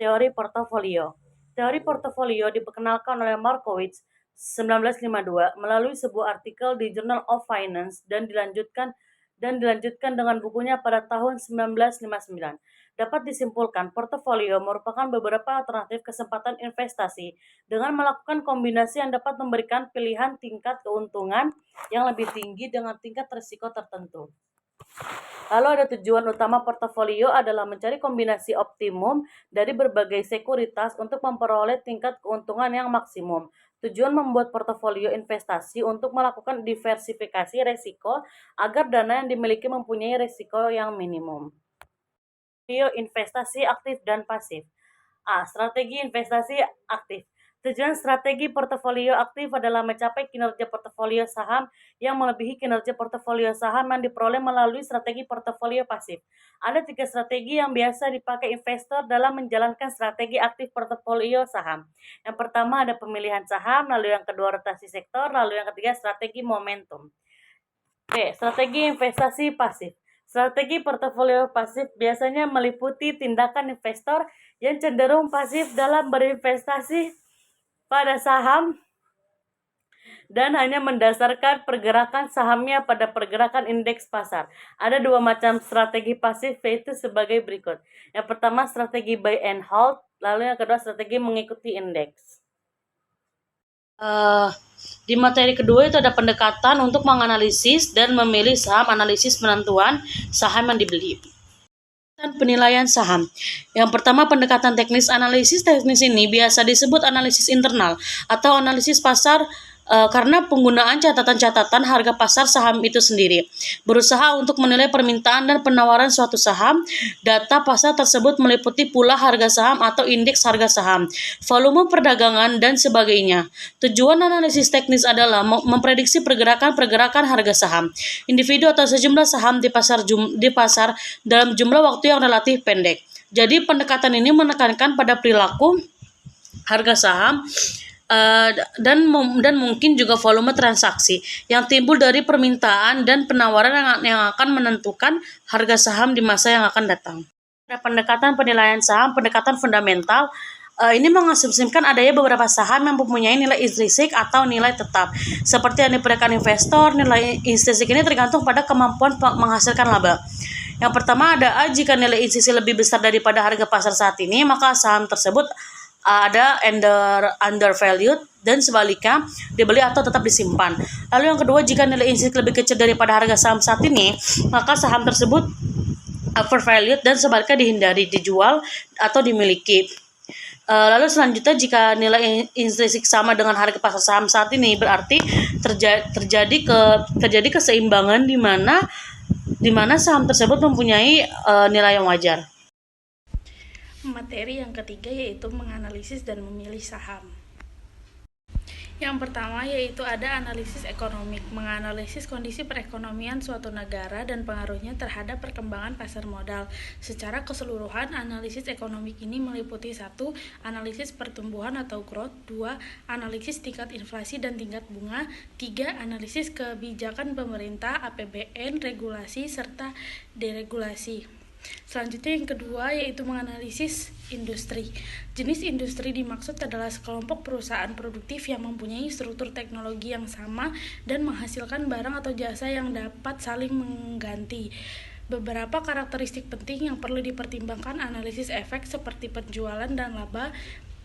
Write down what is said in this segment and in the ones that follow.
Teori portofolio. Teori portofolio diperkenalkan oleh Markowitz 1952 melalui sebuah artikel di Journal of Finance dan dilanjutkan dengan bukunya pada tahun 1959. Dapat disimpulkan, portofolio merupakan beberapa alternatif kesempatan investasi dengan melakukan kombinasi yang dapat memberikan pilihan tingkat keuntungan yang lebih tinggi dengan tingkat risiko tertentu. Lalu ada tujuan utama portofolio adalah mencari kombinasi optimum dari berbagai sekuritas untuk memperoleh tingkat keuntungan yang maksimum. Tujuan membuat portofolio investasi untuk melakukan diversifikasi risiko agar dana yang dimiliki mempunyai risiko yang minimum. Portofolio investasi aktif dan pasif. A. Strategi investasi aktif. Tujuan strategi portofolio aktif adalah mencapai kinerja portofolio saham yang melebihi kinerja portofolio saham yang diperoleh melalui strategi portofolio pasif. Ada 3 strategi yang biasa dipakai investor dalam menjalankan strategi aktif portofolio saham. Yang pertama ada pemilihan saham, lalu yang kedua rotasi sektor, lalu yang ketiga strategi momentum. B. Strategi investasi pasif. Strategi portofolio pasif biasanya meliputi tindakan investor yang cenderung pasif dalam berinvestasi pada saham dan hanya mendasarkan pergerakan sahamnya pada pergerakan indeks pasar. Ada 2 macam strategi pasif, yaitu sebagai berikut. Yang pertama strategi buy and hold, lalu yang kedua strategi mengikuti indeks. Di materi kedua itu ada pendekatan untuk menganalisis dan memilih saham, analisis penentuan saham yang dibeli. Penilaian saham. Yang pertama, pendekatan teknis. Analisis teknis ini biasa disebut analisis internal atau analisis pasar karena penggunaan catatan-catatan harga pasar saham itu sendiri. Berusaha untuk menilai permintaan dan penawaran suatu saham. Data pasar tersebut meliputi pula harga saham atau indeks harga saham, volume perdagangan, dan sebagainya. Tujuan analisis teknis adalah memprediksi pergerakan harga saham, individu atau sejumlah saham di pasar dalam jumlah waktu yang relatif pendek. Jadi pendekatan ini menekankan pada perilaku harga saham dan mungkin juga volume transaksi yang timbul dari permintaan dan penawaran yang akan menentukan harga saham di masa yang akan datang. Ada pendekatan penilaian saham, pendekatan fundamental. Ini mengasumsikan adanya beberapa saham yang mempunyai nilai intrinsik atau nilai tetap. Seperti yang diperkirakan investor, nilai intrinsik ini tergantung pada kemampuan menghasilkan laba. Yang pertama ada A, jika nilai intrinsik lebih besar daripada harga pasar saat ini, maka saham tersebut ada undervalued, dan sebaliknya dibeli atau tetap disimpan. Lalu yang kedua, jika nilai intrinsik lebih kecil daripada harga saham saat ini, maka saham tersebut overvalued dan sebaliknya dihindari, dijual atau dimiliki. Lalu selanjutnya, jika nilai intrinsik sama dengan harga pasar saham saat ini, berarti terjadi keseimbangan di mana saham tersebut mempunyai nilai yang wajar. Materi yang ketiga yaitu menganalisis dan memilih saham. Yang pertama yaitu ada analisis ekonomik, menganalisis kondisi perekonomian suatu negara dan pengaruhnya terhadap perkembangan pasar modal. Secara keseluruhan, analisis ekonomik ini meliputi 1. Analisis pertumbuhan atau growth, 2. Analisis tingkat inflasi dan tingkat bunga, 3. Analisis kebijakan pemerintah, APBN, regulasi, serta deregulasi. Selanjutnya yang kedua yaitu menganalisis industri. Jenis industri dimaksud adalah sekelompok perusahaan produktif yang mempunyai struktur teknologi yang sama dan menghasilkan barang atau jasa yang dapat saling mengganti. Beberapa karakteristik penting yang perlu dipertimbangkan analisis efek seperti penjualan dan laba,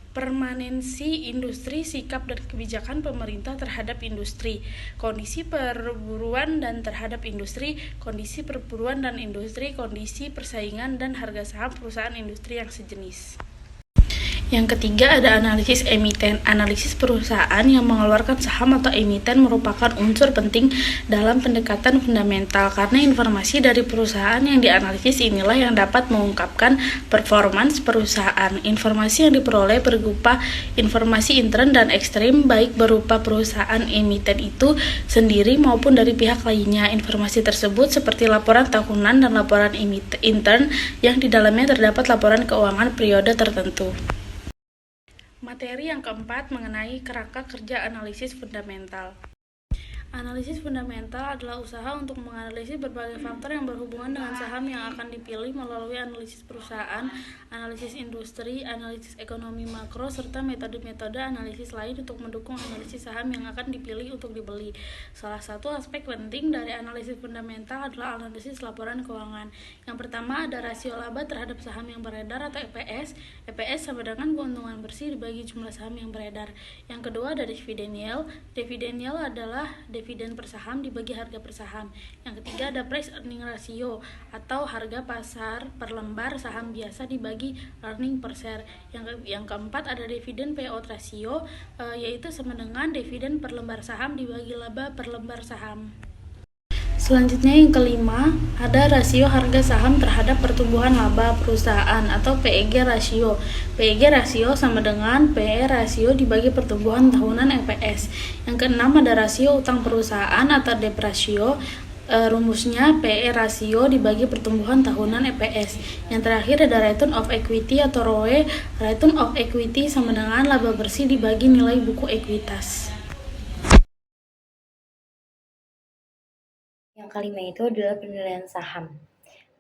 permanensi industri, sikap dan kebijakan pemerintah terhadap industri, kondisi perburuan dan terhadap industri, kondisi perburuan dan industri, kondisi persaingan dan harga saham perusahaan industri yang sejenis. Yang ketiga ada analisis emiten. Analisis perusahaan yang mengeluarkan saham atau emiten merupakan unsur penting dalam pendekatan fundamental karena informasi dari perusahaan yang dianalisis inilah yang dapat mengungkapkan performance perusahaan. Informasi yang diperoleh berupa informasi intern dan ekstrim, baik berupa perusahaan emiten itu sendiri maupun dari pihak lainnya. Informasi tersebut seperti laporan tahunan dan laporan intern yang di dalamnya terdapat laporan keuangan periode tertentu. Materi yang keempat mengenai kerangka kerja analisis fundamental. Analisis fundamental adalah usaha untuk menganalisis berbagai faktor yang berhubungan dengan saham yang akan dipilih melalui analisis perusahaan, analisis industri, analisis ekonomi makro, serta metode-metode analisis lain untuk mendukung analisis saham yang akan dipilih untuk dibeli. Salah satu aspek penting dari analisis fundamental adalah analisis laporan keuangan. Yang pertama ada rasio laba terhadap saham yang beredar atau EPS. EPS sama dengan keuntungan bersih dibagi jumlah saham yang beredar. Yang kedua ada dividen yield. Dividen yield adalah dividen per saham dibagi harga per saham. Yang ketiga ada price earning ratio atau harga pasar per lembar saham biasa dibagi earning per share. Yang keempat ada dividen payout ratio, yaitu sama dengan dividen per lembar saham dibagi laba per lembar saham. Selanjutnya yang kelima, ada rasio harga saham terhadap pertumbuhan laba perusahaan atau PEG rasio. PEG rasio sama dengan PE rasio dibagi pertumbuhan tahunan EPS. Yang keenam ada rasio utang perusahaan atau debt ratio. Rumusnya PE rasio dibagi pertumbuhan tahunan EPS. Yang terakhir ada return of equity atau ROE. Return of equity sama dengan laba bersih dibagi nilai buku ekuitas. Yang kelima itu adalah penilaian saham.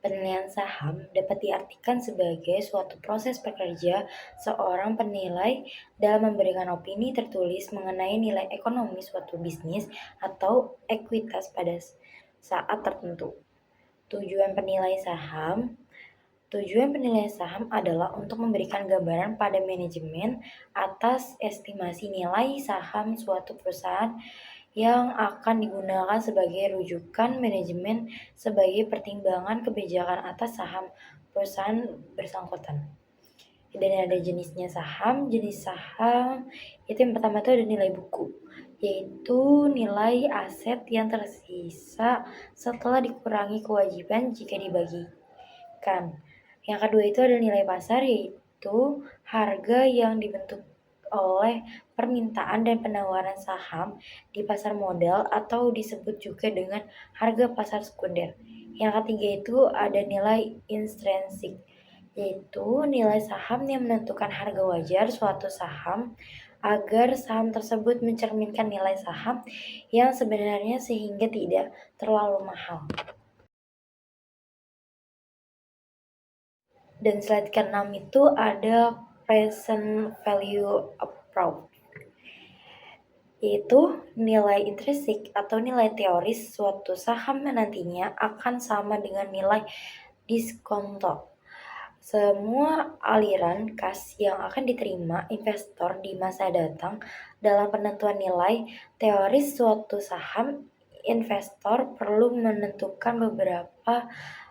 Penilaian saham dapat diartikan sebagai suatu proses pekerja seorang penilai dalam memberikan opini tertulis mengenai nilai ekonomi suatu bisnis atau ekuitas pada saat tertentu. Tujuan penilai saham adalah untuk memberikan gambaran pada manajemen atas estimasi nilai saham suatu perusahaan yang akan digunakan sebagai rujukan manajemen sebagai pertimbangan kebijakan atas saham perusahaan bersangkutan. Dan ada jenisnya saham. Jenis saham itu yang pertama itu ada nilai buku, yaitu nilai aset yang tersisa setelah dikurangi kewajiban jika dibagikan. Yang kedua itu ada nilai pasar, yaitu harga yang dibentuk oleh permintaan dan penawaran saham di pasar modal atau disebut juga dengan harga pasar sekunder. Yang ketiga itu ada nilai intrinsik, yaitu nilai saham yang menentukan harga wajar suatu saham agar saham tersebut mencerminkan nilai saham yang sebenarnya sehingga tidak terlalu mahal. Dan slide ke-6 itu ada present value approach, yaitu nilai intrinsik atau nilai teoris suatu saham nantinya akan sama dengan nilai diskonto. Semua aliran kas yang akan diterima investor di masa datang dalam penentuan nilai teoris suatu saham, investor perlu menentukan beberapa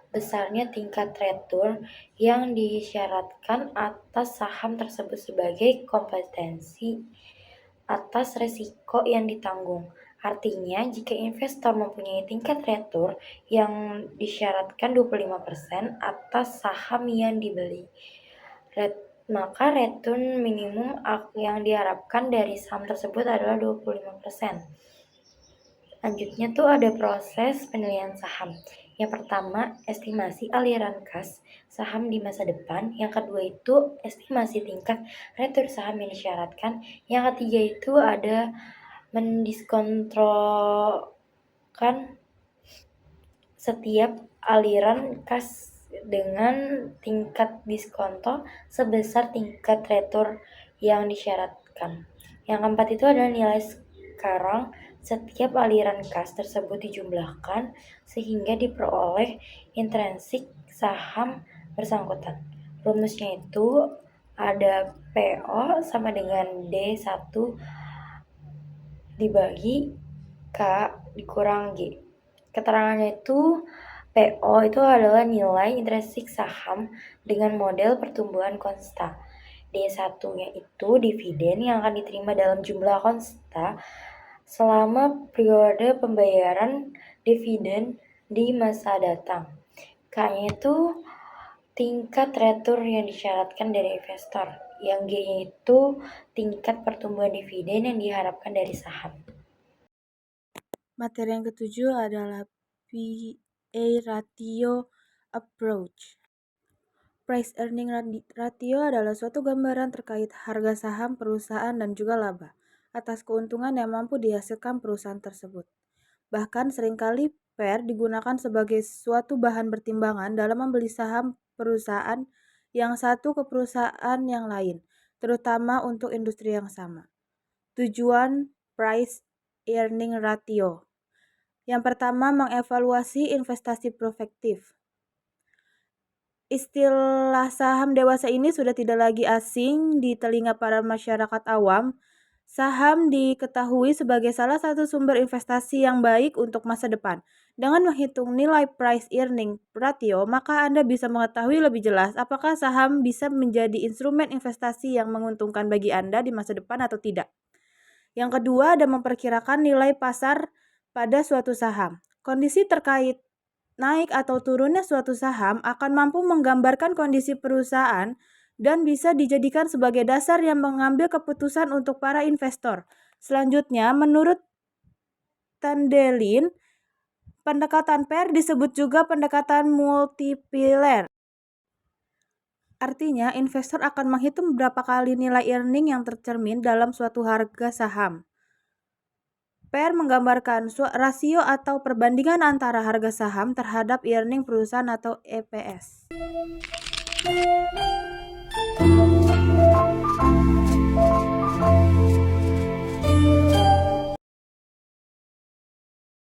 besarnya tingkat return yang disyaratkan atas saham tersebut sebagai kompetensi atas resiko yang ditanggung. Artinya, jika investor mempunyai tingkat return yang disyaratkan 25% atas saham yang dibeli, maka return minimum yang diharapkan dari saham tersebut adalah 25%. Lanjutnya tuh ada proses penilaian saham. Yang pertama, estimasi aliran kas saham di masa depan. Yang kedua itu estimasi tingkat return saham yang disyaratkan. Yang ketiga itu ada mendiskontrokan setiap aliran kas dengan tingkat diskonto sebesar tingkat return yang disyaratkan. Yang keempat itu adalah nilai sekarang setiap aliran kas tersebut dijumlahkan sehingga diperoleh intrinsik saham bersangkutan. Rumusnya itu ada PO sama dengan D1 dibagi K dikurang G. Keterangannya itu PO itu adalah nilai intrinsik saham dengan model pertumbuhan konsta. D1-nya itu dividen yang akan diterima dalam jumlah konsta selama periode pembayaran dividen di masa datang. K-nya itu tingkat return yang disyaratkan dari investor. Yang G-nya itu tingkat pertumbuhan dividen yang diharapkan dari saham. Materi yang ketujuh adalah PA ratio approach. Price earning ratio adalah suatu gambaran terkait harga saham perusahaan dan juga laba atas keuntungan yang mampu dihasilkan perusahaan tersebut. Bahkan seringkali PER digunakan sebagai suatu bahan pertimbangan dalam membeli saham perusahaan yang satu ke perusahaan yang lain, terutama untuk industri yang sama. Tujuan Price-Earning Ratio. Yang pertama, mengevaluasi investasi prospektif. Istilah saham dewasa ini sudah tidak lagi asing di telinga para masyarakat awam. Saham diketahui sebagai salah satu sumber investasi yang baik untuk masa depan. Dengan menghitung nilai price-earning ratio, maka Anda bisa mengetahui lebih jelas apakah saham bisa menjadi instrumen investasi yang menguntungkan bagi Anda di masa depan atau tidak. Yang kedua, ada memperkirakan nilai pasar pada suatu saham. Kondisi terkait naik atau turunnya suatu saham akan mampu menggambarkan kondisi perusahaan dan bisa dijadikan sebagai dasar yang mengambil keputusan untuk para investor. Selanjutnya, menurut Tandelin, pendekatan PER disebut juga pendekatan multiplier. Artinya, investor akan menghitung berapa kali nilai earning yang tercermin dalam suatu harga saham. PER menggambarkan rasio atau perbandingan antara harga saham terhadap earning perusahaan atau EPS.